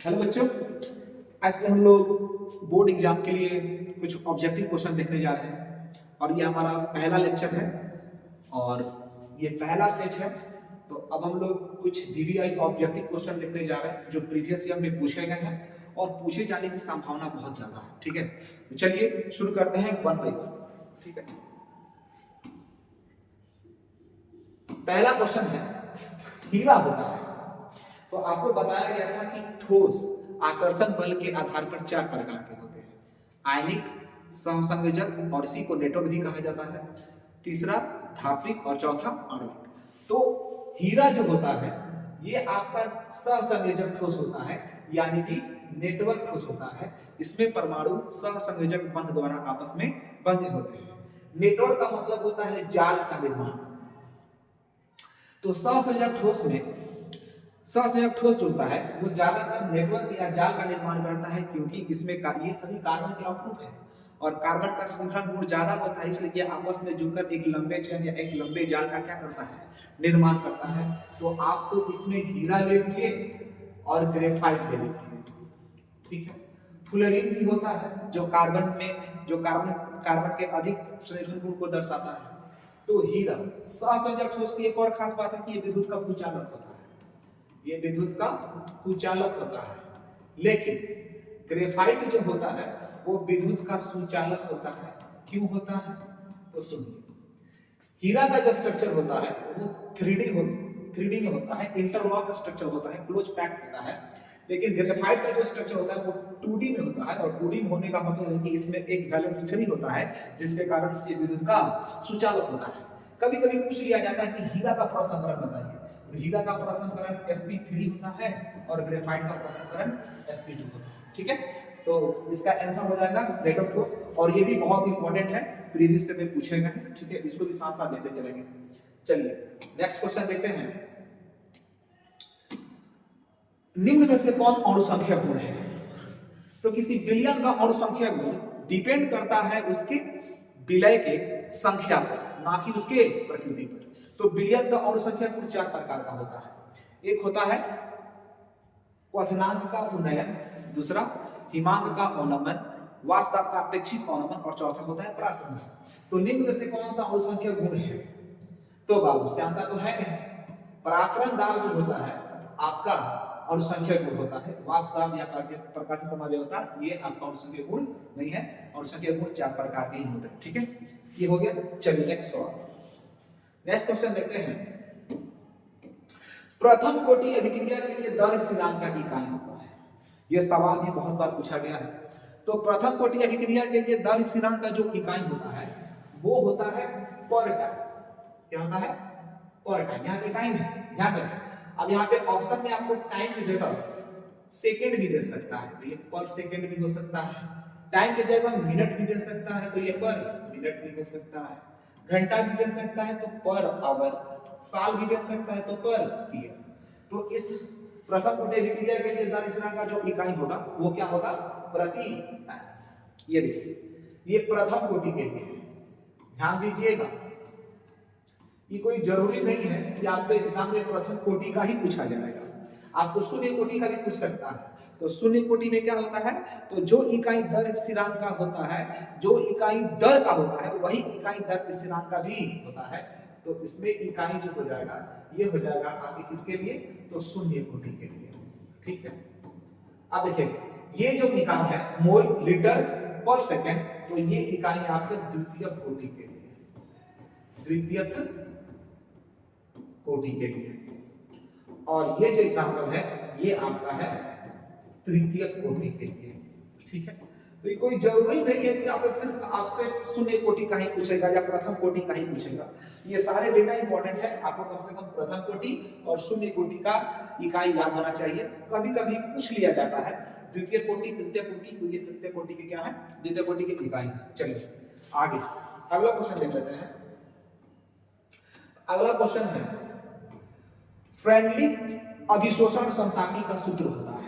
Hello बच्चों, ऐसे हम लोग बोर्ड एग्जाम के लिए कुछ ऑब्जेक्टिव क्वेश्चन देखने जा रहे हैं और ये हमारा पहला लेक्चर है और ये पहला सेट है। तो अब हम लोग कुछ वीवीआई ऑब्जेक्टिव क्वेश्चन देखने जा रहे हैं जो प्रीवियस ईयर में पूछे गए हैं और पूछे जाने की संभावना बहुत ज्यादा है। ठीक है, तो चलिए शुरू करते हैं वन बाय वन। ठीक है, पहला क्वेश्चन है, हीरा होता है तो आपको बताया गया था कि ठोस आकर्षण बल के आधार पर चार प्रकार के होते हैं, आयनिक, सहसंयोजक और इसी को नेटवर्क भी कहा जाता है, तीसरा धात्विक और चौथा आणविक। तो हीरा जो होता है ये आपका सहसंयोजक ठोस होता है, यानी कि नेटवर्क ठोस होता है। इसमें परमाणु सहसंयोजक बंध द्वारा आपस में बंधे होते हैं। नेटवर्क का मतलब होता है जाल का निर्माण। तो सहसंयोजक ठोस में सहसंयोजक ठोस जो होता है वो ज्यादातर नेटवर्क या जाल का निर्माण करता है, क्योंकि इसमें ये सभी कार्बन के अवरोध है और कार्बन का श्रृंखला गुण ज्यादा होता है, इसलिए ये आपस में जुड़कर एक लंबे चेन या एक लंबे जाल का क्या करता है, निर्माण करता है। तो आप तो इसमें हीरा ले लीजिए और ग्रेफाइट ले लीजिए। ठीक है, फ्लोरीन भी होता है जो कार्बन के अधिक श्रृंखला गुण को दर्शाता है। तो हीरा सहसंयोजक ठोस की एक और खास बात है कि ये विद्युत का कुचालक होता है, ये विद्युत का कुचालक होता है। लेकिन ग्रेफाइट जो होता है वो विद्युत का सुचालक होता है। क्यों होता है तो सुनिए, हीरा का जो स्ट्रक्चर होता है वो 3D में होता है, इंटरलॉक स्ट्रक्चर होता है, क्लोज पैक्ड होता है। लेकिन ग्रेफाइट का जो स्ट्रक्चर होता है वो 2D में होता है और 2D में होने का मतलब है कि इसमें एक बैलेंस फ्री होता है, जिसके कारण से विद्युत का सुचालक होता है। कभी कभी पूछ लिया जाता है कि हीरा का प्रसंकरण बताइए, तो हीरा का प्रसंकरण sp3 होता है और ग्रेफाइट का प्रसंकरण sp2 होता है। ठीक है, तो इसका आंसर हो जाएगा नेटवर्क ठोस, और ये भी बहुत इंपॉर्टेंट है, प्रीवियस से में पूछे गए। ठीक है, इसको भी साथ साथ लेते चलेंगे। चलिए नेक्स्ट क्वेश्चन देखते हैं, निम्न में से कौन अणु संख्या गुण है? तो किसी विलयन का अणु संख्या गुण डिपेंड करता है उसके विलय के संख्या पर, ना कि उसके प्रकृति पर। तो विलयन का अणु संख्या गुण चार प्रकार का होता है। एक होता है क्वथनांक का उन्नयन, दूसरा हिमांक का अवनमन, वास्तव का अपेक्षित अवनमन और चौथा होता है प्रासंग। तो निम्न में से कौन सा अणु संख्या गुण है? तो बाबू श्यानता तो है नहीं, परासरण दाब जो होता है आपका अणुसंख्या गुण होता है, वास्तव या प्रकाशीय समावयवता ये आपका अणुसंख्या गुण नहीं है। अणुसंख्या गुण चार प्रकार के ही होते हैं। ठीक है, ये हो गया। चलिए नेक्स्ट सवाल, नेक्स्ट क्वेश्चन देखते हैं, प्रथम कोटि अभिक्रिया के लिए दर स्थिरांक का इकाई होता है। यह सवाल भी बहुत बार पूछा गया है। तो प्रथम कोटि अभिक्रिया के लिए दर स्थिरांक का जो इकाई होता है वो होता है पर टाइम। क्या होता है? पर टाइम। यहाँ पे टाइम है, ध्यान रखें। अब यहाँ पे ऑप्शन में आपको टाइम की जगह सेकेंड भी दे सकता है, तो ये पर सेकेंड भी हो सकता है। टाइम की जगह मिनट भी दे सकता है, तो ये पर मिनट भी हो सकता है। घंटा भी दे सकता है तो पर आवर, साल भी दे सकता है तो पर ईयर। तो इस प्रथम कोटि अभिक्रिया के लिए दर स्थिरांक का जो इकाई होगा वो क्या होगा? प्रति टाइम। ये देखिए, ये प्रथम कोटि के लिए, ध्यान दीजिएगा, ये कोई जरूरी नहीं है कि आपसे एग्जाम में प्रथम कोटि का ही पूछा जाएगा, आपको शून्य कोटि का भी पूछ सकता है। तो शून्य कोटि में क्या होता है? तो जो इकाई दर स्थिरांक का होता है, जो इकाई दर का होता है वही इकाई दर स्थिरांक का भी होता है। तो इसमें इकाई जो हो जाएगा ये हो जाएगा आपके किसके लिए? तो शून्य कोटि के लिए। ठीक है, अब देखिए ये जो इकाई है मोल लीटर पर सेकेंड, तो ये इकाई आपके द्वितीय कोटि के लिए, द्वितीय कोटि के लिए। और ये जो एग्जांपल है ये आपका है तृतीय कोटि के लिए। ठीक है, तो ये कोई जरूरी नहीं है कि आपसे शून्य कोटि का ही पूछेगा या प्रथम कोटि का ही पूछेगा। ये सारे डेटा इंपॉर्टेंट है, आपको कम से कम प्रथम कोटि और शून्य कोटि का इकाई याद होना चाहिए। कभी कभी पूछ लिया जाता है द्वितीय कोटि तृतीय कोटि, तो ये तृतीय कोटि के क्या है? द्वितीय कोटि के इकाई। चलिए आगे अगला क्वेश्चन देख लेते हैं। अगला क्वेश्चन है, फ्रेंडली अधिशोषण समतापी का सूत्र होता है।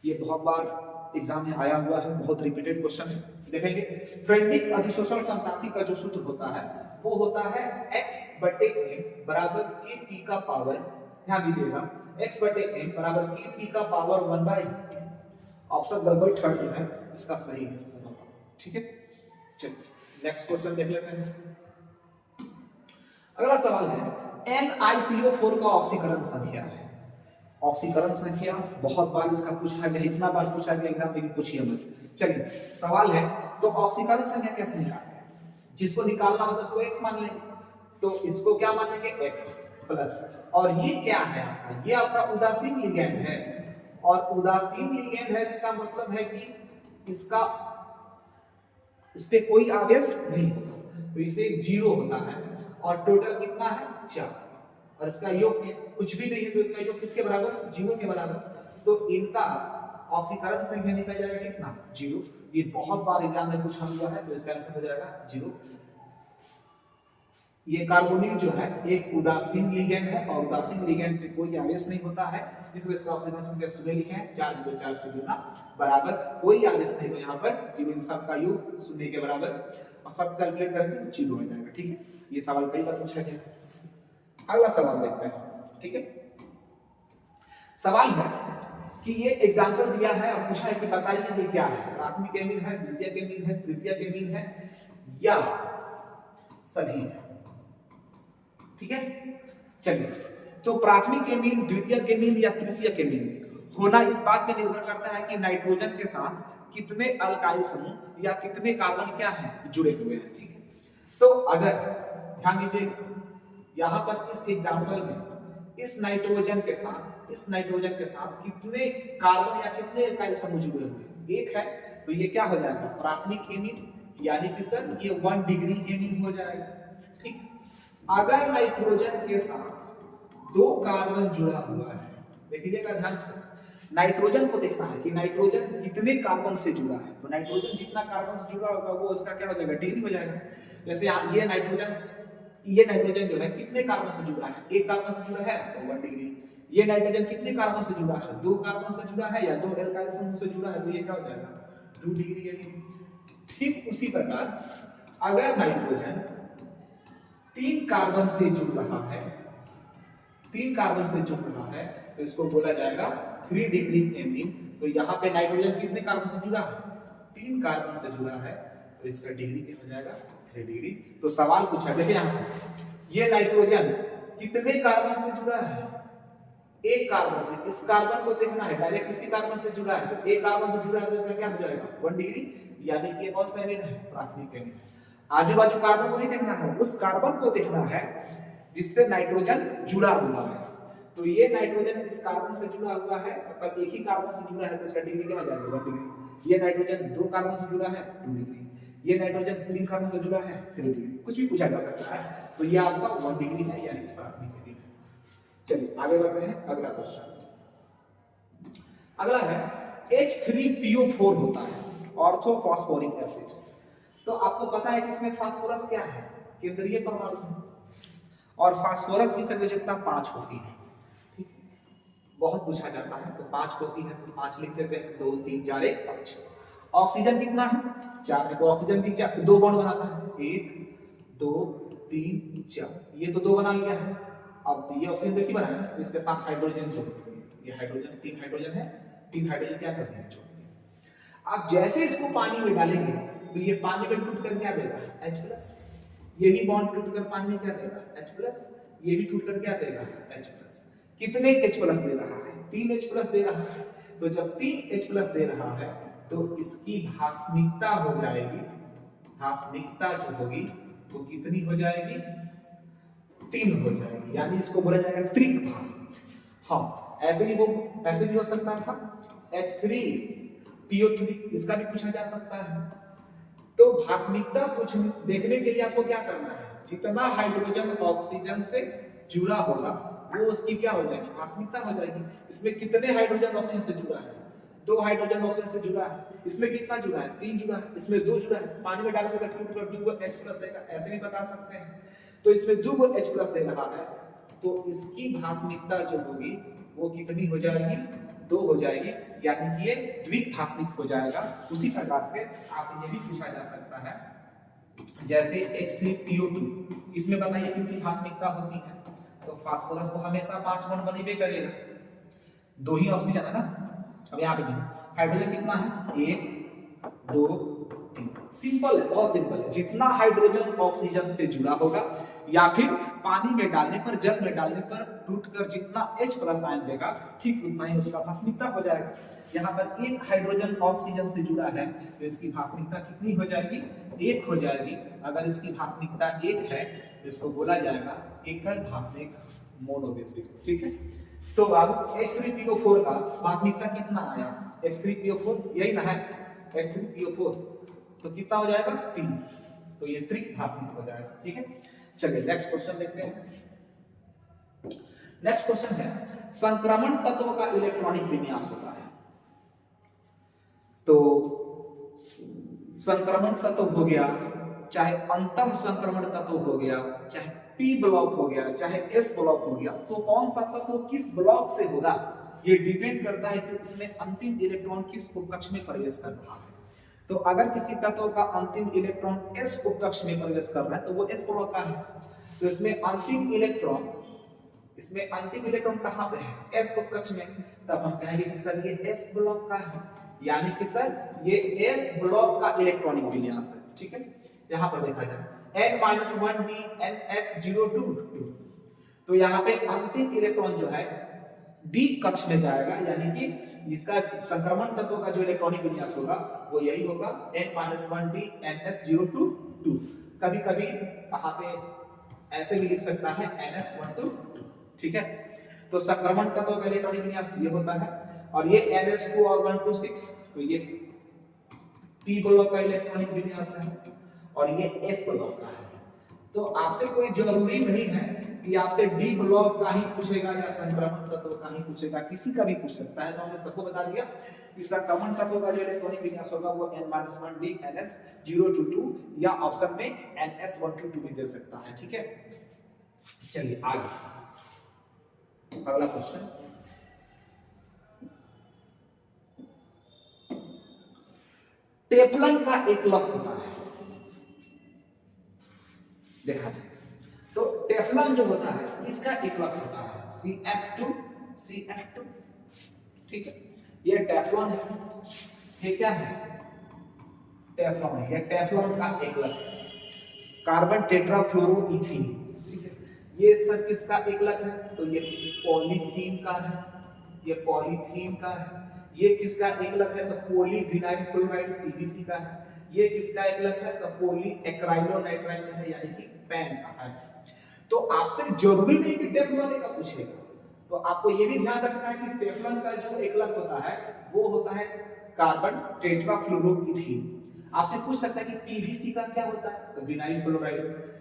ये बहुत बार एग्जाम में आया हुआ है, बहुत रिपीटेड क्वेश्चन है। देखेंगे, फ्रेंडली अधिशोषण समतापी का जो सूत्र होता है वो होता है x/m बराबर kp का पावर, ध्यान दीजिएगा, x बटे m बराबर kp का पावर 1/। ऑप्शन बिल्कुल थर्ड जो है इसका सही आंसर होगा। ठीक है, चलिए नेक्स्ट क्वेश्चन देख लेते हैं। अगला सवाल है NiCO4 का ऑक्सीकरण संख्या है। ऑक्सीकरण संख्या बहुत बार इसका पूछा गया, इतना बार पूछा गया एग्जाम में कि पूछिए मत। चलिए सवाल है, तो ऑक्सीकरण संख्या कैसे निकालते हैं? जिसको निकालना होता है उसको x मान लेंगे, तो इसको क्या मानेंगे x प्लस, और ये क्या है आपका, ये आपका उदासीन लिगेंड है, और उदासीन लिगेंड है जिसका मतलब है कि इसका इस पे कोई आवेश नहीं होता, तो इसे 0 होता है, और टोटल कितना है 4, और इसका योग कुछ भी नहीं है, तो इसका योग किसके बराबर 0 के बराबर, तो इनका ऑक्सीकरण संख्या निकल जाएगा कितना 0। ये बहुत बार एग्जाम में पूछा हुआ है, तो इसका आंसर हो जाएगा 0। ये कार्बोनिल जो है एक उदासीन लिगेंड है, और उदासीन लिगेंड पे कोई आवेश नहीं होता है, इस वजह से ऑक्सीकरण संख्या शून्य लिखे हैं, 4 × 4 से गुना बराबर, कोई आवेश नहीं, तो यहाँ पर जीरो इन सब का योग शून्य के बराबर, और सब कैलकुलेट करेंगे तो 0 हो जाएगा। ठीक है, ये सवाल कई बार पूछा गया। अगला सवाल देखते हैं। ठीक है, सवाल है कि ये एग्जांपल दिया है और पूछा है कि बताइए ये क्या है, प्राथमिक एमीन है, द्वितीयक एमीन है, तृतीयक एमीन है, या सभी है। ठीक है, चलिए, तो प्राथमिक एमीन, द्वितीयक एमीन या तृतीयक एमीन होना इस बात पे निर्भर करता है कि नाइट्रोजन के साथ कितने अल्काइल समूह या कितने कार्बन क्या है जुड़े हुए हैं। ठीक है, तो अगर ध्यान दीजिए यहां पर इस एग्जांपल में इस नाइट्रोजन के साथ कितने कार्बन या कितने अल्काइल समूह जुड़े हुए हैं, एक है, तो ये क्या हो जाएगा प्राथमिक एमीन, यानी कि सर ये 1 डिग्री एमीन हो जाएगा। ठीक, अगर नाइट्रोजन के साथ 2 कार्बन जुड़ा हुआ है, देखिएगा ध्यान से, नाइट्रोजन को देखना है कि नाइट्रोजन कितने कार्बन से जुड़ा है, तो नाइट्रोजन जितना कार्बन से जुड़ा होगा वो उसका क्या हो जाएगा डिग्री हो जाएगा। जैसे ये नाइट्रोजन जो है कितने कार्बन से जुड़ा है, 1 कार्बन से जुड़ा है तो 1 डिग्री। ये नाइट्रोजन कितने कार्बन से जुड़ा है, 2 कार्बन से जुड़ा है या 2 एल्काइल समूह से जुड़ा है, तो ये क्या हो जाएगा 2 डिग्री एमीन। ठीक उसी प्रकार अगर नाइट्रोजन 3 कार्बन से जुड़ रहा है, तो इसको बोला जाएगा 3 डिग्री एमीन। तो यहाँ पे नाइट्रोजन कितने कार्बन से जुड़ा है, 3 कार्बन से जुड़ा है, तो इसका डिग्री क्या हो जाएगा 3 डिग्री। तो सवाल पूछा, देखिए यहाँ ये नाइट्रोजन कितने कार्बन से जुड़ा है, 1 कार्बन से, इस कार्बन को देखना है डायरेक्ट इसी कार्बन से जुड़ा है, तो 1 कार्बन से जुड़ा है तो इसका क्या हो जाएगा 1 डिग्री, यानी कि कौन सा एमीन है प्राथमिक एमीन। आजू बाजू कार्बन को नहीं देखना है, उस कार्बन को देखना है जिससे नाइट्रोजन जुड़ा हुआ है। तो ये नाइट्रोजन इस कार्बन से जुड़ा हुआ है, मतलब एक ही कार्बन से जुड़ा है, तो इसका डिग्री क्या हो जाएगा 1 डिग्री। ये नाइट्रोजन 2 कार्बन से जुड़ा है 2 डिग्री, ये नाइट्रोजन 3 कार्बन से जुड़ा है 3 डिग्री, कुछ भी पूछा जा सकता है, तो ये आपका 1 डिग्री है, यानी प्राथमिक एमीन है। चलिए आगे बढ़ते हैं, अगला क्वेश्चन। अगला है H3PO4 होता है ऑर्थोफॉस्फोरिक एसिड। तो आपको पता है कि इसमें फास्फोरस क्या है, केंद्रीय परमाणु, और फास्फोरस की संयोजकता 5 होती है। ठीक, बहुत पूछा जाता है, तो 5 होती है, तो 5 लिख देते हैं, 2 3 4 1 5। ऑक्सीजन कितना है 4 है, तो ऑक्सीजन की 2 बॉन्ड बनाता है, 1 2 3 4, ये तो 2 बना लिया है। अब ये ऑक्सीजन देखिए बना है, इसके साथ हाइड्रोजन जोड़ देंगे, ये हाइड्रोजन 3 हाइड्रोजन है, 3 हाइड्रोजन क्या कर देंगे जोड़ देंगे। आप जैसे इसको पानी में डालेंगे तो ये पानी में टूट कर क्या देगा H+, ये भी बॉन्ड टूट कर पानी में क्या देगा H+, ये भी टूट कर क्या देगा H+। कितने H+ दे रहा है, 3 H+ दे रहा है, तो जब 3 H+ दे रहा है तो इसकी भास्मिकता हो जाएगी, भास्मिकता जो होगी वो कितनी हो जाएगी 3 हो जाएगी, यानी इसको बोला जाएगा त्रिक भास्मिक। हाँ ऐसे भी हो सकता था H3PO3, इसका भी पूछा जा सकता है। तो भास्मिकता देखने के लिए आपको क्या करना है, जितना हाइड्रोजन ऑक्सीजन से जुड़ा होगा वो उसकी क्या हो जाएगी भास्मिकता हो जाएगी। इसमें कितने हाइड्रोजन ऑक्सीजन से जुड़ा है, 2 हाइड्रोजन ऑक्सीजन से जुड़ा है, इसमें कितना जुड़ा है 3 जुड़ा है, इसमें 2 जुड़ा है, पानी में डालेंगे तो टूट कर 2 H+ देगा, ऐसे भी बता सकते हैं। तो इसमें 2 H+ दे रहा है, तो इसकी भास्मिकता जो होगी वो कितनी हो जाएगी 2 हो जाएगी, यानी कि ये द्विभास्मिक हो जाएगा। उसी प्रकार से आपसे ये भी पूछा जा सकता है, जैसे H3PO2, इसमें बताइए कितनी भास्मिकता होती है, तो फास्फोरस तो हमेशा 5 बॉन्ड बनेबे करेगा, दो ही ऑक्सीजन है ना। अब यहाँ पे हाइड्रोजन कितना है, 1 2 3। सिंपल है, बहुत सिंपल है। जितना हाइड्रोजन ऑक्सीजन से जुड़ा होगा या फिर पानी में डालने पर, जल में डालने पर टूटकर जितना H+ आयन देगा, ठीक उतना ही उसका भास्मिकता हो जाएगा। यहाँ पर एक हाइड्रोजन ऑक्सीजन से जुड़ा है तो इसकी भास्मिकता कितनी हो जाएगी, 1 हो जाएगी। अगर इसकी भास्मिकता 1 है तो इसको बोला जाएगा एकल भास्मिक मोनोबेसिक। ठीक है, तो अब H3PO4 का भास्मिकता कितना आया, H3PO4 यही ना है, H3PO4 तो कितना हो जाएगा, 3। तो ये त्रिभास्मिक हो जाएगा। ठीक है, चलिए नेक्स्ट क्वेश्चन देखते हैं। नेक्स्ट क्वेश्चन है, संक्रमण तत्व का इलेक्ट्रॉनिक विन्यास होता है। तो संक्रमण तत्व हो गया, चाहे अंतः संक्रमण तत्व हो गया, चाहे P ब्लॉक हो गया, चाहे S ब्लॉक हो गया, तो कौन सा तत्व किस ब्लॉक से होगा ये डिपेंड करता है कि उसमें अंतिम इलेक्ट्रॉन किस उपकक्ष में प्रवेश कर रहा है। तो अगर किसी तत्व का अंतिम इलेक्ट्रॉन S उपकक्ष में प्रवेश कर रहा है तो वो S ब्लॉक का है। तो इसमें अंतिम इलेक्ट्रॉन कहां पे है, S उपकक्ष में। तब हम कहेंगे कि सर ये S ब्लॉक का है, यानी कि सर ये S ब्लॉक का इलेक्ट्रॉनिक विन्यास है। ठीक है, यहां पर देखा जाए N-1d NS022। तो यहाँ पे अंतिम इलेक्ट्रॉन जो है D कक्ष में जाएगा, यानी कि इसका संक्रमण तत्व का जो इलेक्ट्रॉनिक विन्यास होगा वो यही होगा N-1d NS022। कभी कभी यहाँ पे ऐसे भी लिख सकता है NS122। ठीक है, तो संक्रमण तत्व का इलेक्ट्रॉनिक विन्यास ये होता है। और ये NS2 और 126 तो ये P ब्लॉक का इलेक्ट्रॉनिक विन्यास है और ये F ब्लॉक का है। तो आपसे कोई जरूरी नहीं है कि आपसे D ब्लॉक का ही पूछेगा या संक्रमण तत्व का ही पूछेगा, किसी का भी पूछ सकता है। तो हमने सबको बता दिया कि संक्रमण तत्व का जो इलेक्ट्रॉनिक विन्यास होगा वो N-1d NS022 या ऑप्शन में NS122 भी दे सकता है। ठीक है, चलिए आगे अगला क्वेश्चन। टेफ्लॉन का एकलक होता है, देखा जाए तो टेफ्लॉन जो होता है इसका एकलक होता है CF2। ठीक है, ये टेफ्लॉन है, ये क्या है, टेफ्लॉन है। ये टेफ्लॉन का एकलक कार्बन टेट्राफ्लोरोईथीन। ठीक है, ये सर किसका एकलक है, तो ये पॉलीथीन का है, ये पॉलीथीन का है। ये किसका एकलक है, तो पॉलीविनाइल क्लोराइड PVC का है। ये किसका एकलक है, तो पॉलीएक्राइलोनाइट्राइल का है, यानी कि पैन का है। तो आपसे जरूरी नहीं कि टेफ्लॉन का पूछेगा, तो आपको ये भी ध्यान रखना है कि टेफ्लॉन का जो एकलक होता है वो होता है कार्बन टेट्राफ्लोरोईथीन। आपसे पूछ सकता है कि PVC का क्या होता है, तो विनाइल क्लोराइड।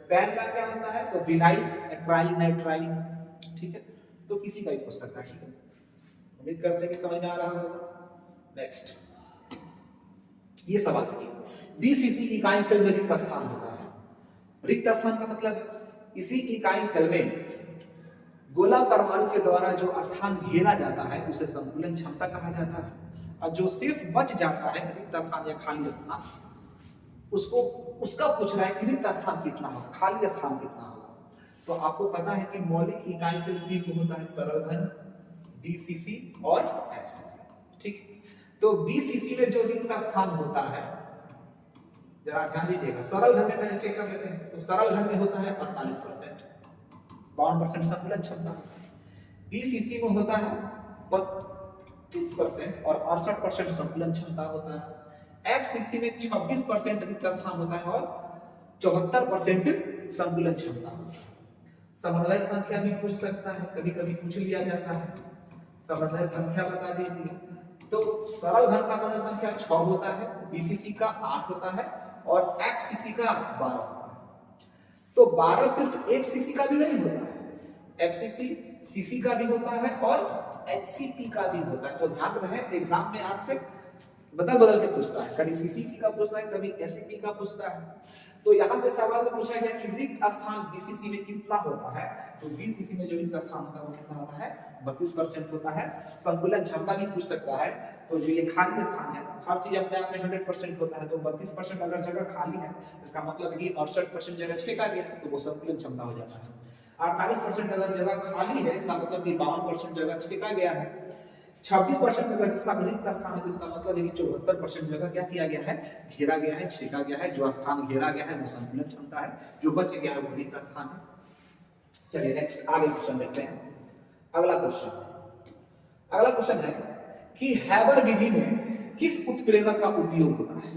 पैन का क्या होता है, तो विनाइल एक्राइलनाइट्राइल। ठीक है, तो किसी का भी पूछ सकता है। ठीक है, उम्मीद करते हैं कि समझ में आ रहा होगा। नेक्स्ट ये सवाल देखिए, BCC इकाई सेल में रिक्त स्थान होता है। रिक्त स्थान का मतलब इसी इकाई सेल में गोला परमाणु के द्वारा जो स्थान घेरा जाता है उसे संकुलन क्षमता कहा जाता है। और जो शेष बच जाता है रिक्त स्थान या खाली स्थान, उसको उसका पूछ रहा है कि रिक्त स्थान कितना होगा, खाली स्थान कितना होगा। तो आपको पता है कि मौलिक इकाई सेल तीन होता है, सरल घन, BCC और FCC। ठीक, तो BCC में जो रिक्त स्थान होता है, जरा ध्यान दीजिएगा, सरल घन में पहले चेक कर लेते हैं। तो सरल घन में होता है 48%, 52% संकुलन क्षमता। BCC में होता है 32% और 68% संकुलन क्षमता होता है। FCC में 26% रिक्त स्थान होता है और 74% संकुलन क्षमता होता है। समन्वय संख्या भी पूछ सकता है, कभी कभी पूछ लिया जाता है। समन्वय संख्या बता दीजिए। तो सरल घन का समन्वय संख्या 6 होता है, BCC का 8 होता है और FCC का 12 होता है। तो 12 सिर्फ FCC का भी नहीं होता है, FCC CC का भी होता है और HCP का भी होता है। तो ध्यान रहे, एग्जाम में आपसे बदल बदल के पूछता है, कभी CCP का पूछता है, कभी SCP का पूछता है। तो यहाँ पे सवाल में पूछा गया कि रिक्त स्थान BCC में कितना होता है, तो BCC में जो रिक्त स्थान होता है वो कितना होता है, 32% होता है। संकुलन क्षमता भी पूछ सकता है। तो जो ये खाली स्थान है, हर चीज अपने आप में 100% होता है, तो 32% अगर जगह खाली है, इसका मतलब है कि 68% जगह छेका गया, तो वो संकुलन क्षमता हो जाता है। 48% अगर जगह खाली है, इसका मतलब कि 52% जगह छेका गया है। 26% अगर इसका रिक्त स्थान है तो इसका मतलब है कि 74% जगह क्या किया गया है, घेरा गया है, छेका गया है। जो स्थान घेरा गया है वो संतुलन क्षमता है, जो बच गया है वो रिक्त स्थान है। चलिए नेक्स्ट आगे क्वेश्चन देखते हैं। अगला क्वेश्चन है कि हैबर विधि में किस उत्प्रेरक का उपयोग होता है।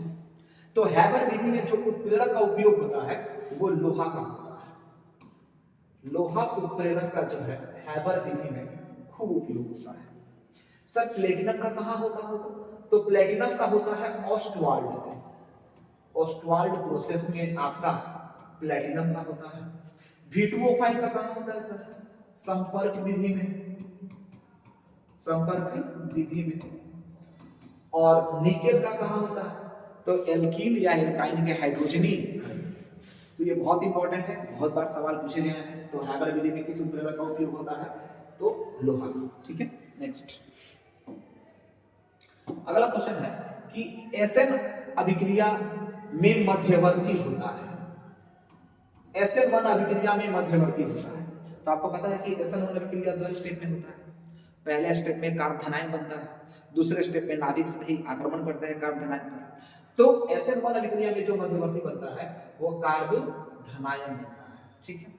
तो हैबर विधि में जो उत्प्रेरक का उपयोग होता है वो लोहा का होता है। लोहा उत्प्रेरक का जो है हैबर विधि में खूब उपयोग होता है। सर प्लेटिनम का कहां होता होगा, तो प्लेटिनम का होता है ऑस्टवाल्ड में। ऑस्टवाल्ड प्रोसेस में आपका प्लेटिनम का होता है। V2O5 का कहां होता है सर, संपर्क विधि में, संपर्क विधि में। और निकेल का कहां होता है, तो एल्कीन या एल्काइन के हाइड्रोजनी। तो ये बहुत इंपॉर्टेंट है, बहुत बार सवाल पूछे गए हैं। तो हैबर विधि में किस उत्प्रेरक का उपयोग होता है, तो लोहा। ठीक है नेक्स्ट अगला क्वेश्चन है कि एसएन अभिक्रिया में मध्यवर्ती होता है। SN1 अभिक्रिया में मध्यवर्ती होता है। तो आपको पता है कि SN1 अभिक्रिया दो स्टेप में होता है। पहले स्टेप में कार्बोधनायन बनता है, दूसरे स्टेप में नाभिक सही आक्रमण करता है कार्बोधनायन पर। तो SN1 अभिक्रिया में जो मध्यवर्ती बनता है वो कार्बोधनायन बनता है। ठीक है।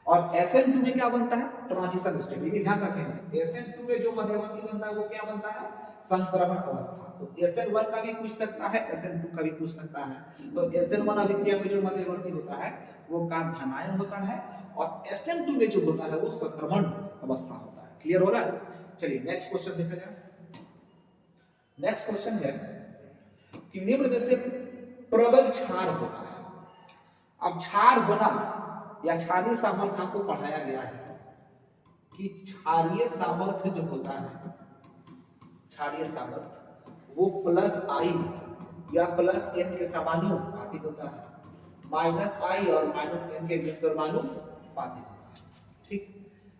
और SN2 में क्या बनता है, ट्रांजिशन स्टेट। ये ध्यान रखें, SN2 में जो मध्यवर्ती बनता है वो क्या बनता है, संक्रमण अवस्था। तो SN1 का भी पूछ सकता है, SN2 का भी पूछ सकता है। तो SN1 अभिक्रिया में जो मध्यवर्ती होता है वो कार्बोधनायन होता है, और SN2 में जो होता है वो संक्रमण अवस्था होता है। क्लियर हो रहा है। चलिए नेक्स्ट क्वेश्चन देखा जाए। नेक्स्ट क्वेश्चन है कि निम्न में से प्रबल क्षार होता है। अब क्षार बना या क्षारीय सामर्थ्य आपको पढ़ाया गया है कि क्षारीय सामर्थ्य जो होता है, क्षारीय सामर्थ्य वो प्लस आई या प्लस एन के समानुपातिक होता है, माइनस आई और माइनस एन के व्युत्क्रमानुपातिक होता है। ठीक,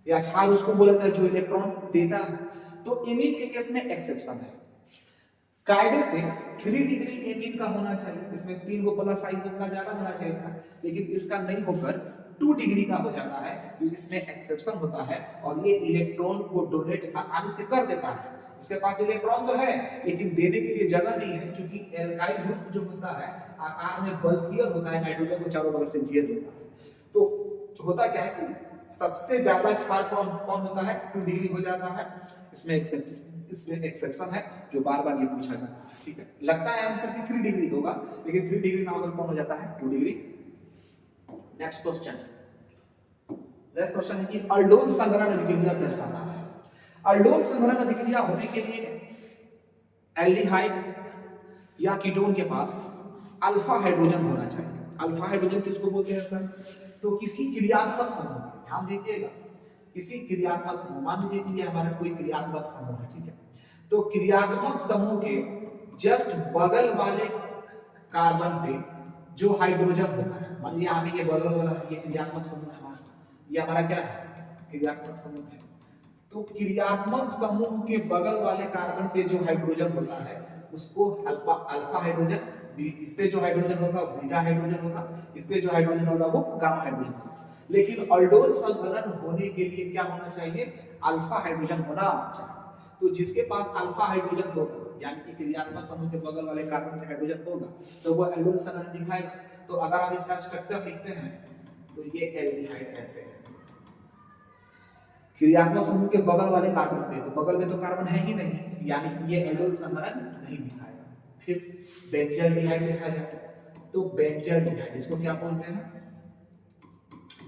या क्षार उसको बोला जाता है जो इलेक्ट्रॉन देता है। तो एमीन के केस में एक्सेप्शन है, कायदे से 3 डिग्री एमीन का होना चाहिए, इसमें 3 को प्लस आई उसका ज्यादा होना चाहिए था, लेकिन इसका नहीं होकर 2 डिग्री का हो जाता है, क्योंकि इसमें एक्सेप्शन होता है और ये इलेक्ट्रॉन को डोनेट आसानी से कर देता है। इसके पास इलेक्ट्रॉन तो है लेकिन देने के लिए जगह नहीं है, क्योंकि एल्काइल ग्रुप जो होता है आकार में बल्कियर होता है, नाइट्रोजन को चारों बगल से घेर लेता है। तो होता क्या है कि सबसे ज्यादा क्षार कौन होता है, 2 डिग्री हो जाता है। इसमें एक्सेप्शन है जो बार बार ये पूछा जाता है। ठीक है, लगता है आंसर कि 3 डिग्री होगा, लेकिन 3 डिग्री ना होकर कौन हो जाता है, 2 डिग्री। नेक्स्ट क्वेश्चन है कि अल्डोल संग्रहण अभिक्रिया दर्शाता है। अल्डोल संग्रहण अभिक्रिया होने के लिए एल्डिहाइड या कीटोन के पास अल्फा हाइड्रोजन होना चाहिए। अल्फा हाइड्रोजन किसको बोलते हैं सर, तो किसी क्रियात्मक समूह, ध्यान दीजिएगा, किसी क्रियात्मक समूह, मान लीजिए कि ये हमारा कोई क्रियात्मक समूह है। ठीक है, तो क्रियात्मक समूह के जस्ट बगल वाले कार्बन पे जो हाइड्रोजन होता है, मान लीजिए यहाँ पे ये बगल वाला ये क्रियात्मक समूह है हमारा, ये हमारा क्या है, क्रियात्मक समूह है। तो क्रियात्मक समूह के बगल वाले कार्बन पे जो हाइड्रोजन होता है उसको अल्फा हाइड्रोजन, इस पे जो हाइड्रोजन होगा वो बीटा हाइड्रोजन होगा, इस पे जो हाइड्रोजन होगा वो गामा हाइड्रोजन होगा। लेकिन अल्डोल संघनन होने के लिए क्या होना चाहिए, अल्फा हाइड्रोजन होना चाहिए। तो जिसके पास अल्फा हाइड्रोजन होगा, यानी कि क्रियात्मक समूह के बगल वाले कार्बन पे हाइड्रोजन होगा, तो वो अल्डोल संघनन दिखाएगा। तो अगर आप इसका स्ट्रक्चर लिखते हैं तो ये एल्डिहाइड ऐसे है, क्रियात्मक समूह के बगल वाले कार्बन पे, तो बगल में तो कार्बन है ही नहीं, यानी कि ये एल्डोल संघनन नहीं दिखाएगा। फिर बेंजल्डिहाइड देखा जाए, तो बेंजल्डिहाइड इसको क्या बोलते हैं,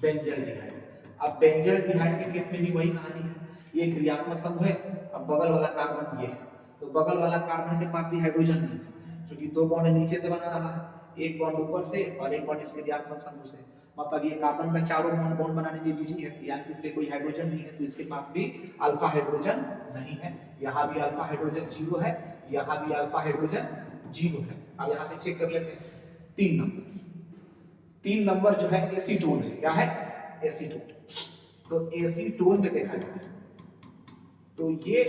बेंजल्डिहाइड। अब बेंजल्डिहाइड के केस में भी वही कहानी है, ये क्रियात्मक समूह है, अब बगल वाला कार्बन ये है, तो बगल वाला कार्बन के पास भी हाइड्रोजन नहीं है, क्योंकि 2 बॉन्ड नीचे से बना रहा है, एक बॉन्ड ऊपर से और एक बॉन्ड इस क्रियात्मक समूह से, मतलब ये कार्बन का चारों बॉन्ड बनाने में बिजी है, यानी कि इसके कोई हाइड्रोजन नहीं है, तो इसके पास भी अल्फा हाइड्रोजन नहीं है। यहाँ भी अल्फा हाइड्रोजन 0 है, यहाँ भी अल्फा हाइड्रोजन 0 है। अब यहाँ पे चेक कर लेते हैं 3 नंबर जो है एसीटोन है, क्या है, एसीटोन। तो एसीटोन में देखा जाए तो ये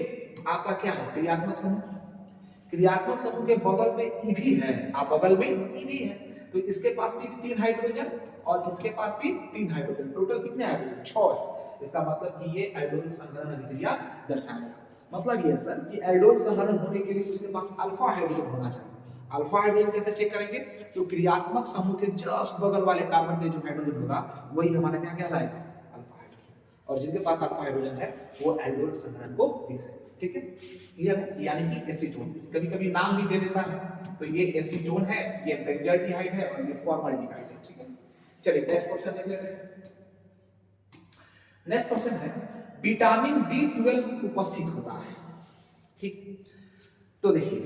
आपका क्या है, क्रियात्मक समूह। क्रियात्मक समूह के बगल में ई भी है, आप बगल में ई भी है, तो इसके पास भी 3 हाइड्रोजन और इसके पास भी 3 हाइड्रोजन, टोटल कितने हाइड्रोजन, 6 है। इसका मतलब कि ये अल्डोल संघनन अभिक्रिया दर्शाएगा। मतलब ये है सर कि एल्डोल संघनन होने के लिए उसके पास अल्फा हाइड्रोजन होना चाहिए। अल्फा हाइड्रोजन कैसे चेक करेंगे? तो क्रियात्मक समूह के जस्ट बगल वाले कार्बन पे जो हाइड्रोजन होगा वही हमारा क्या कहलाएगा? Alpha hydrogen. और जिनके पास अल्फा हाइड्रोजन है वो एल्डोल संघनन को दिखाएगा। ठीक है, क्लियर है? यानी कि एसीटोन। कभी कभी नाम भी दे देता है, तो ये एसीटोन है, ये बेंजाल्डिहाइड है और ये फॉर्माल्डिहाइड है। ठीक है, चलिए नेक्स्ट क्वेश्चन देख लेते हैं। नेक्स्ट क्वेश्चन है विटामिन B12 उपस्थित होता है। ठीक, तो देखिए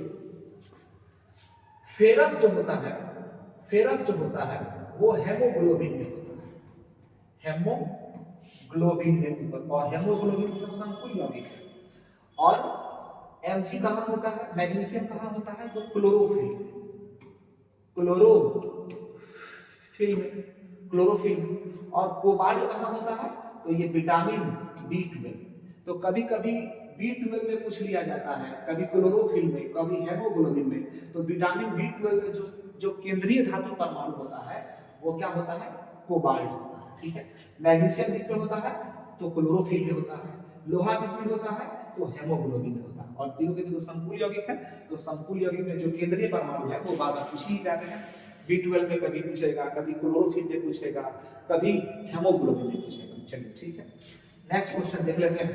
फेरस जो होता है, फेरस जो होता है वो हेमोग्लोबिन में होता है, हेमोग्लोबिन में, और हेमोग्लोबिन सब संकुल यौगिक है। और Mg कहां होता है? मैग्नीशियम कहां होता है? तो क्लोरोफिल, क्लोरोफिल में, क्लोरोफिल। और कोबाल्ट कहां होता है? तो ये विटामिन B12। तो कभी कभी B12 में पूछ लिया जाता है, कभी क्लोरोफिल में, कभी हेमोग्लोबिन में। तो विटामिन B12 में जो केंद्रीय धातु परमाणु होता है वो क्या होता है? कोबाल्ट होता है। ठीक है, मैग्नीशियम किसमें होता है? तो क्लोरोफिल में होता है। लोहा किसमें होता है? तो हेमोग्लोबिन में होता है। और तीनों के तीनों संकुल यौगिक है, तो संकुल यौगिक में जो केंद्रीय परमाणु है वो बार बार पूछ ही जाते हैं। B12 में कभी पूछेगा, कभी क्लोरोफिल में पूछेगा, कभी हेमोग्लोबिन में पूछेगा। चलिए ठीक है, नेक्स्ट क्वेश्चन देख लेते हैं।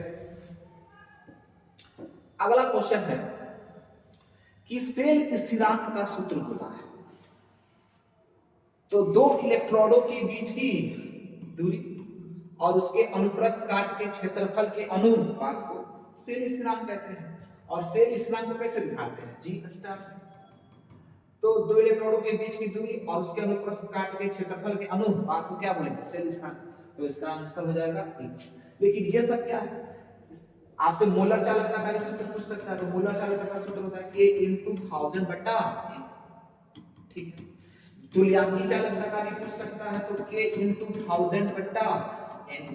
अगला क्वेश्चन है कि सेल स्थिरांक का सूत्र होता है। तो दो इलेक्ट्रोडों के बीच की दूरी और उसके अनुप्रस्थ काट के क्षेत्रफल के अनुपात को सेल स्थिरांक कहते हैं। और सेल स्थिरांक को कैसे दिखाते हैं? G स्टार से। तो दो इलेक्ट्रोडों के बीच की दूरी और उसके अनुप्रस्थ काट के क्षेत्रफल के अनुपात को क्या बोलेंगे? सेल स्थिरांक। तो इसका आंसर हो जाएगा E। लेकिन ये सब क्या है? आपसे मोलर चालकता का सूत्र पूछ सकता है। तो मोलर चालकता का सूत्र होता है K × 1000 बटा N। ठीक है, तुल्यांकी चालकता का भी पूछ सकता है, तो K × 1000 बटा N।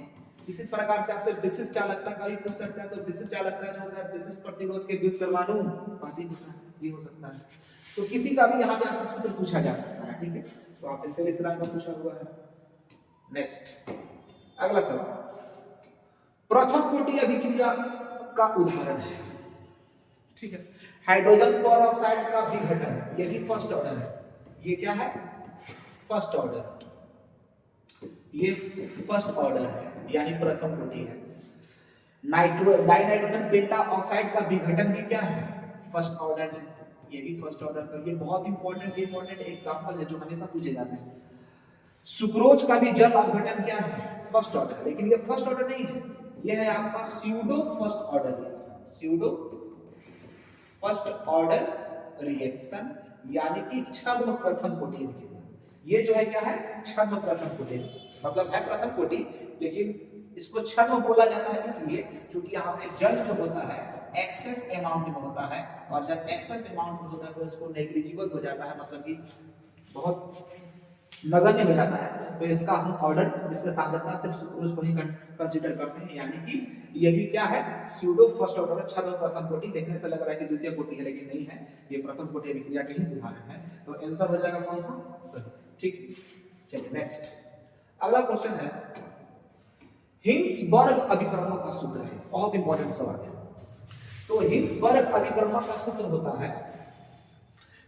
इसी प्रकार से आपसे विशिष्ट चालकता का भी पूछ सकता है। तो विशिष्ट चालकता जो होता है विशिष्ट प्रतिरोध के व्युत्क्रमानुपाती होता है, ये हो सकता है। तो किसी का भी यहाँ पे आपसे सूत्र पूछा जा सकता है। ठीक है, तो आपने सेल स्थिरांक का पूछा हुआ है। नेक्स्ट अगला सवाल, प्रथम कोटि अभिक्रिया का उदाहरण है। ठीक है, हाइड्रोजन पेरोक्साइड का विघटन, ये भी फर्स्ट ऑर्डर है। ये क्या है? फर्स्ट ऑर्डर, ये फर्स्ट ऑर्डर है यानी प्रथम कोटि है। डाइनाइट्रोजन पेंटा ऑक्साइड का विघटन भी क्या है? फर्स्ट ऑर्डर है, ये भी फर्स्ट ऑर्डर का। ये बहुत इंपॉर्टेंट एग्जांपल है जो हमेशा पूछे जाते हैं। सुक्रोज का भी जल अपघटन क्या है? First order. लेकिन ये फर्स्ट ऑर्डर नहीं है, ये है आपका pseudo first order reaction, pseudo first order reaction, यानी कि छद्म प्रथम कोटि अभिक्रिया। ये जो है क्या है? छद्म प्रथम कोटि, मतलब है प्रथम कोटि, लेकिन इसको छद्म बोला जाता है इसलिए क्योंकि यहाँ पे जल जो होता है एक्सेस अमाउंट में होता है, और जब एक्सेस अमाउंट में होता है तो इसको नेग्लिजिबल हो जाता है, मतलब कि बहुत नगण्य हो जाता है। तो इसका हम ऑर्डर, इसका सांद्रता सिर्फ सुक्रोज को ही कंसीडर करते हैं, यानी कि ये भी क्या है? स्यूडो फर्स्ट ऑर्डर, छद्म प्रथम कोटि। देखने से लग रहा है कि द्वितीय कोटि है, लेकिन नहीं है, ये प्रथम कोटि अभिक्रिया के ही उदाहरण है। तो आंसर हो जाएगा कौन सा? सही। ठीक, चलिए नेक्स्ट अगला क्वेश्चन है, हिंसबर्ग अभिकर्मक का सूत्र है, बहुत इंपॉर्टेंट सवाल है। तो हिंसबर्ग अभिकर्मक का सूत्र होता है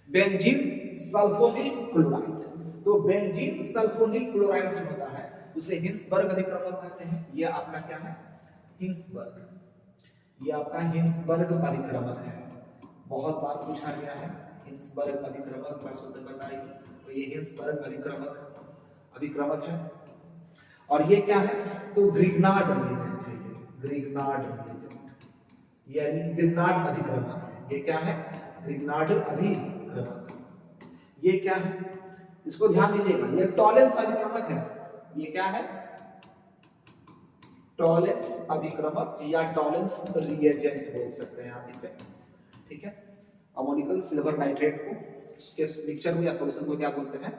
बेंजीन सल्फोनिल क्लोराइड। तो बेंजीन सल्फोनिल क्लोराइड जो होता है उसे हिंसबर्ग अभिकर्मक कहते हैं। ये आपका क्या है? हिंसबर्ग, ये आपका हिंसबर्ग अभिकर्मक है, बहुत बार पूछा गया है। हिंसबर्ग अभिकर्मक का सूत्र बताइए। तो ये हिंसबर्ग अभिकर्मक है। और ये क्या है? तो ग्रिग्नार्ड रिएजेंट है, ये ग्रिग्नार्ड रिएजेंट, यानी ग्रिग्नार्ड अभिकर्मक है। ये क्या है? ग्रिग्नार्ड अभिकर्मक। ये क्या है? इसको ध्यान दीजिएगा, ये टॉलेंस अभिकर्मक है। ये क्या है? टॉलेंस अभिकर्मक या टॉलेंस रिएजेंट बोल सकते हैं आप इसे। ठीक है, अमोनिकल सिल्वर नाइट्रेट को, इसके मिक्सचर को या सॉल्यूशन को क्या बोलते हैं?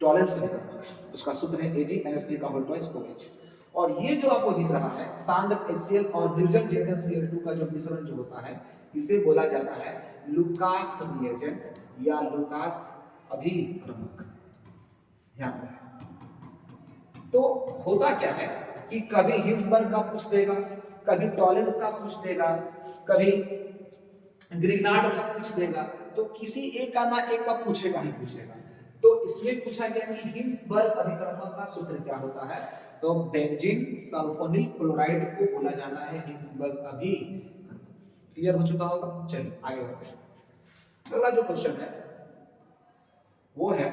टॉलेंस अभिकर्मक। उसका सूत्र है Ag(NH3)(OH). और ये जो आपको दिख रहा है सांद्र HCl और निर्जल ZnCl2 का जो मिश्रण जो होता है इसे बोला जाता है लुकास रिएजेंट या लुकास अभिकर्मक। ध्यान रखें। तो होता क्या है कि कभी हिंसबर्ग का पूछ देगा, कभी टॉलेंस का पूछ देगा, कभी ग्रीनार्ड का पूछ देगा, तो किसी एक का ना एक का पूछेगा ही पूछेगा। तो इसमें पूछा गया कि हिल्सबर्ग अभिकर्मक का सूत्र क्या होता है, तो बेंजीन सल्फोनिल क्लोराइड को बोला जाता है हिल्सबर्ग अभिकर्मक। क्लियर हो चुका होगा। चलिए आगे बढ़ते हैं। अगला जो क्वेश्चन है वो है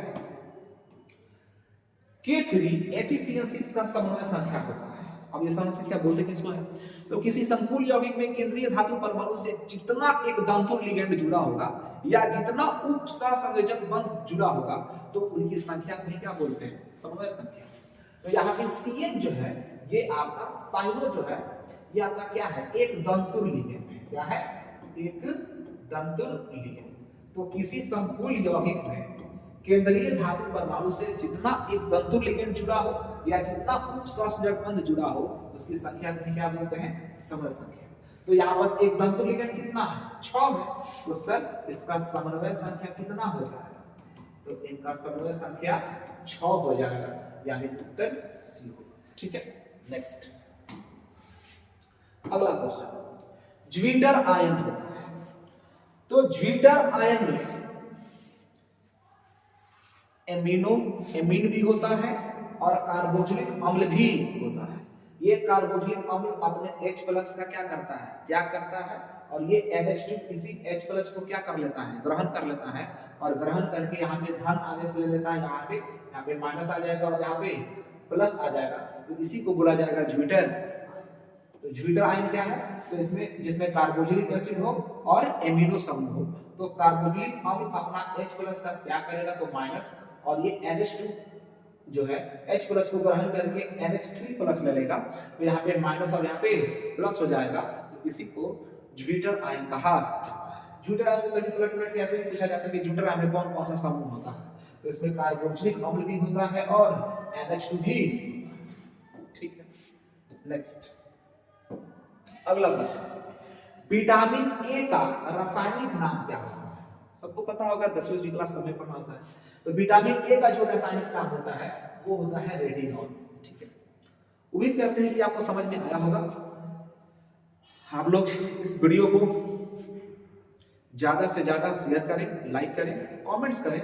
K3 FeCN6 का समन्वय संख्या होता है। अब ये समन्वय संख्या बोलते किसको है, तो किसी संकुल यौगिक में केंद्रीय धातु परमाणु से जितना एक दंतुर लिगेंड जुड़ा होगा या जितना उप सहसंयोजक बंध जुड़ा होगा तो उनकी संख्या को क्या बोलते हैं, समन्वय संख्या। तो यहाँ पे CN जो है ये आपका साइनो जो है ये आपका क्या है, एक दंतुर लिगेंड है। क्या है, एक दंतुर लिगेंड। तो किसी संकुल यौगिक में केंद्रीय धातु परमाणु से जितना एक दंतुर लिगेंड जुड़ा हो या जितना उप सहसंयोजक बंध जुड़ा हो उसकी संख्या को क्या बोलते हैं, समन्वय संख्या। तो यहाँ पर एक दंतुर लिगेंड कितना है, 6 है। तो सर इसका समन्वय संख्या कितना हो जाएगा, तो इनका समन्वय संख्या 6 हो जाएगा, यानी उत्तर सी होगा। ठीक है। नेक्स्ट अगला क्वेश्चन, ज्विटर आयन होता है। तो ज्विटर आयन में एमीन भी होता है और कार्बोक्सिलिक अम्ल भी होता है। ये कार्बोक्सिलिक अम्ल अपने H+ का क्या करता है, त्याग करता है, और ये NH2 इसी H+ को क्या कर लेता है, ग्रहण कर लेता है, और ग्रहण करके यहाँ पे धन आगे से ले लेता है, यहाँ पे माइनस आ जाएगा और यहाँ पे प्लस आ जाएगा। तो इसी को बोला जाएगा ज्विटर। तो ज्विटर आयन क्या है, तो इसमें जिसमें कार्बोक्सिलिक एसिड हो और एमिनो समूह हो, तो कार्बोक्सिलिक अम्ल अपना H+ का त्याग करेगा तो माइनस, और ये NH2 जो है H+ को ग्रहण करके NH3+ ले लेगा, तो यहाँ पे माइनस और यहाँ पे प्लस हो जाएगा। तो इसी को ज्विटर आयन कहा जाता है। ज्विटर आयन को कभी पलट के ऐसे भी पूछा जाता है कि ज्विटर आयन में कौन कौन सा समूह होता है, तो इसमें कार्बोक्सिलिक अम्ल भी होता है और NH2 भी। ठीक है। नेक्स्ट अगला क्वेश्चन, विटामिन ए का रासायनिक नाम क्या होता है। सबको पता होगा, 10वीं क्लास समय पढ़ा होता है। तो विटामिन ए का जो रासायनिक नाम होता है वो होता है रेटिनॉल। ठीक है। उम्मीद करते हैं कि आपको समझ में आया होगा। आप लोग इस वीडियो को ज्यादा से ज्यादा शेयर करें, लाइक करें, कमेंट्स करें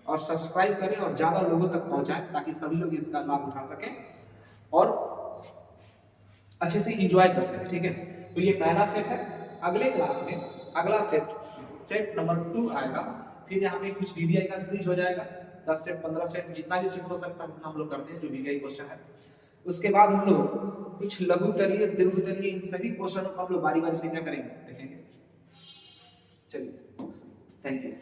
और सब्सक्राइब करें और ज्यादा लोगों तक पहुंचाएं ताकि सभी लोग इसका लाभ उठा सकें और अच्छे से एंजॉय कर सकें। ठीक है। तो ये पहला सेट है। अगले क्लास में अगला सेट नंबर 2 आएगा। फिर यहाँ पे कुछ VVI का सीरीज हो जाएगा, 10 सेट 15 सेट जितना भी सेट हो सकता है हम लोग करते हैं जो VVI क्वेश्चन है। उसके बाद हम लोग कुछ लघुत्तरीय, दीर्घोत्तरीय, इन सभी क्वेश्चनों को हम लोग बारी बारी से क्या करेंगे, देखेंगे। चलिए, थैंक यू।